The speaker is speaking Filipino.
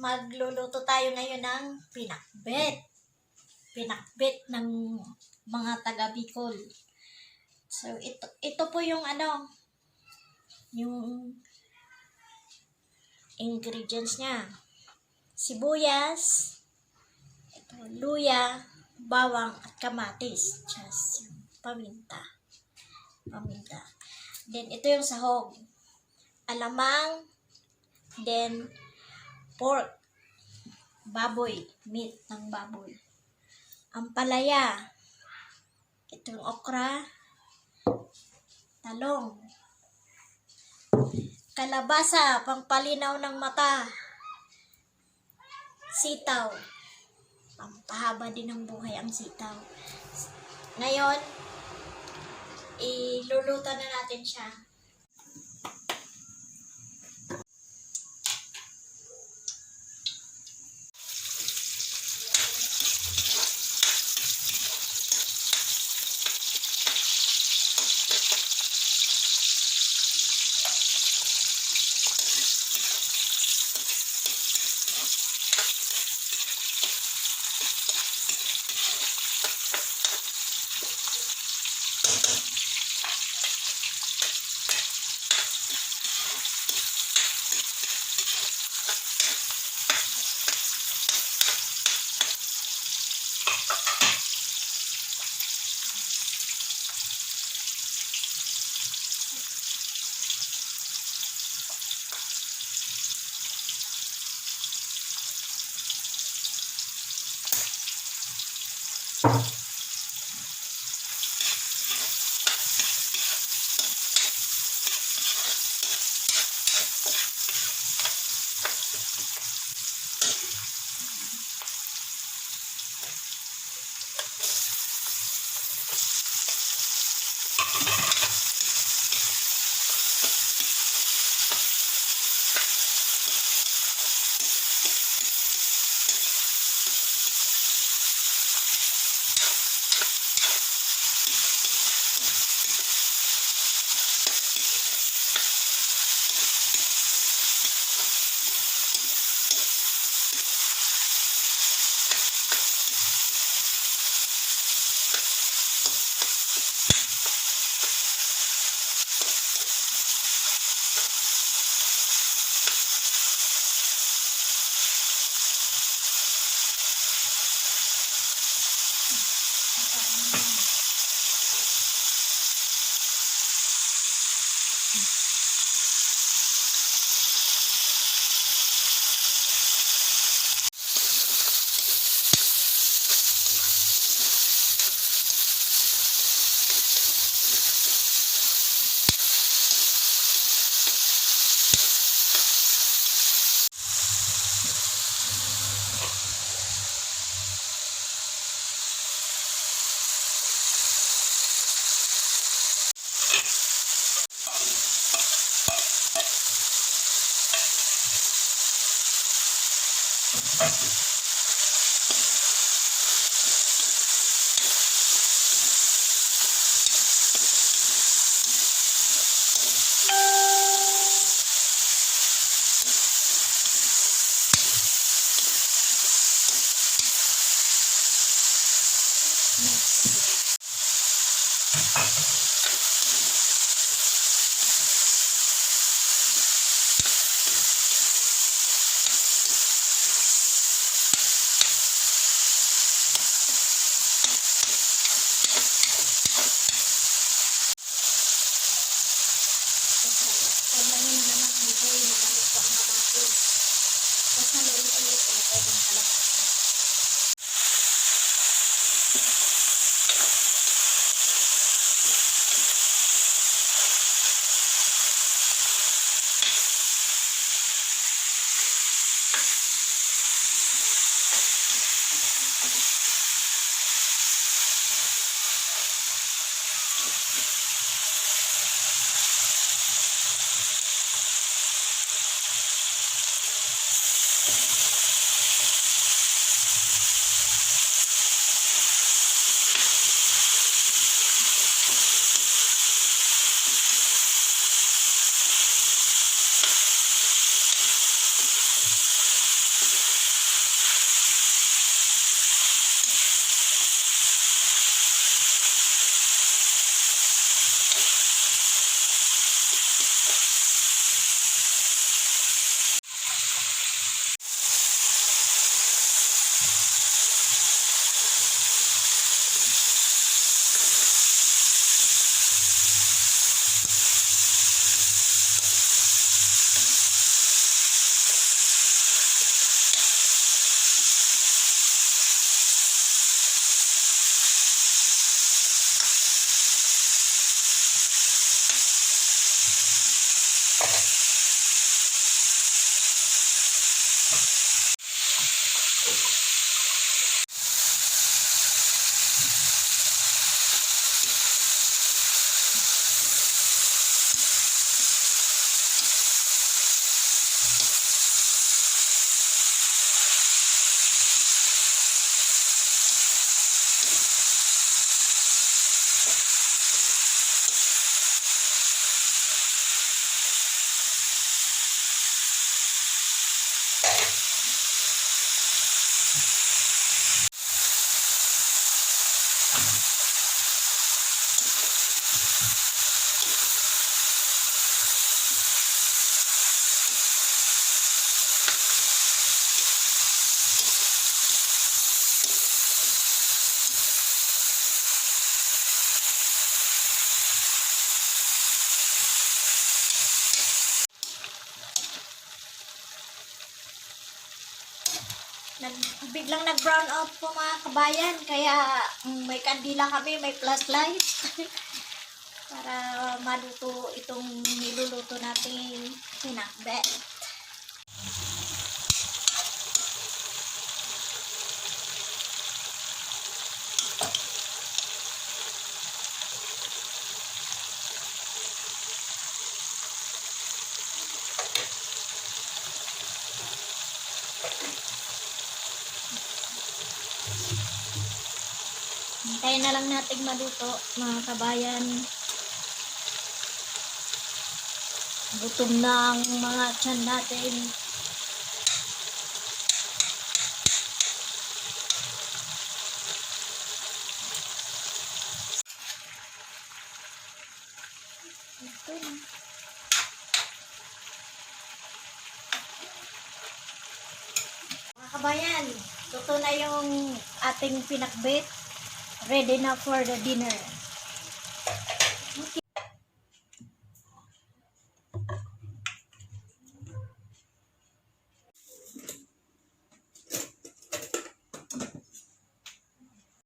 Magluluto tayo ngayon ng pinakbet. Pinakbet ng mga taga Bicol. So, ito po yung yung ingredients niya. Sibuyas, luya, bawang, at kamatis. Just yung paminta. Then, ito yung sahog. Alamang, then, pork, baboy, meat ng baboy. Ampalaya, ito yung okra, talong, kalabasa, pampalinaw ng mata, sitaw, pampahaba din ng buhay ang sitaw. Ngayon, iluluto na natin siya. Biglang nag-brown out po mga kabayan, kaya may kandila kami, may flashlight. Para maluto itong niluluto nating pinakbet. Hintayin na lang natin maluto mga kabayan. Gutom na ang mga tiyan natin. Ito na. Mga kabayan, luto na yung ating pinakbet. Ready na for the dinner.